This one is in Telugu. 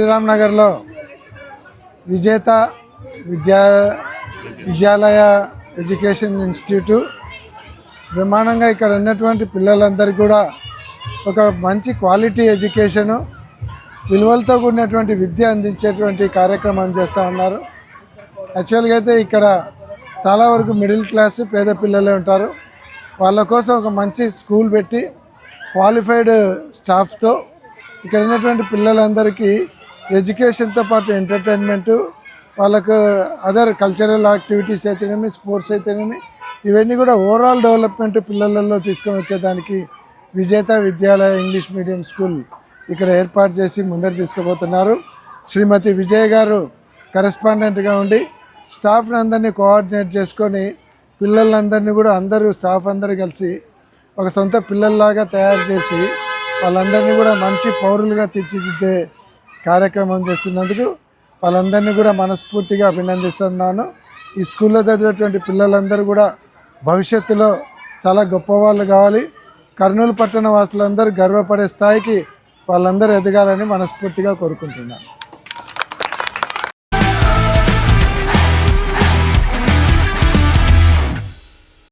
శ్రీరామ్ నగర్లో విజేత విద్యాలయ ఎడ్యుకేషన్ ఇన్స్టిట్యూట్ బ్రహ్మాండంగా ఇక్కడ ఉన్నటువంటి పిల్లలందరికీ కూడా ఒక మంచి క్వాలిటీ ఎడ్యుకేషను విలువలతో కూడినటువంటి విద్య అందించేటువంటి కార్యక్రమం చేస్తూ ఉన్నారు. యాక్చువల్గా అయితే ఇక్కడ చాలా వరకు మిడిల్ క్లాస్ పేద పిల్లలే ఉంటారు. వాళ్ళ కోసం ఒక మంచి స్కూల్ పెట్టి క్వాలిఫైడ్ స్టాఫ్తో ఇక్కడ ఉన్నటువంటి పిల్లలందరికీ ఎడ్యుకేషన్తో పాటు ఎంటర్టైన్మెంటు, వాళ్ళకు అదర్ కల్చరల్ యాక్టివిటీస్ అయితేనేమి, స్పోర్ట్స్ అయితేనేమి, ఇవన్నీ కూడా ఓవరాల్ డెవలప్మెంట్ పిల్లలలో తీసుకొని వచ్చేదానికి విజేత విద్యాలయ ఇంగ్లీష్ మీడియం స్కూల్ ఇక్కడ ఏర్పాటు చేసి ముందరు తీసుకుపోతున్నారు. శ్రీమతి విజయ్ గారు కరెస్పాండెంట్గా ఉండి స్టాఫ్ని అందరినీ కోఆర్డినేట్ చేసుకొని పిల్లలందరినీ కూడా అందరూ స్టాఫ్ అందరూ కలిసి ఒక సొంత పిల్లల్లాగా తయారు చేసి వాళ్ళందరినీ కూడా మంచి పౌరులుగా తీర్చిదిద్దే కార్యక్రమం చేస్తున్నందుకు వాళ్ళందరినీ కూడా మనస్ఫూర్తిగా అభినందిస్తున్నాను. ఈ స్కూల్లో చదివేటువంటి పిల్లలందరూ కూడా భవిష్యత్తులో చాలా గొప్పవాళ్ళు కావాలి. కర్నూలు పట్టణ వాసులందరూ గర్వపడే స్థాయికి వాళ్ళందరూ ఎదగాలని మనస్ఫూర్తిగా కోరుకుంటున్నాను.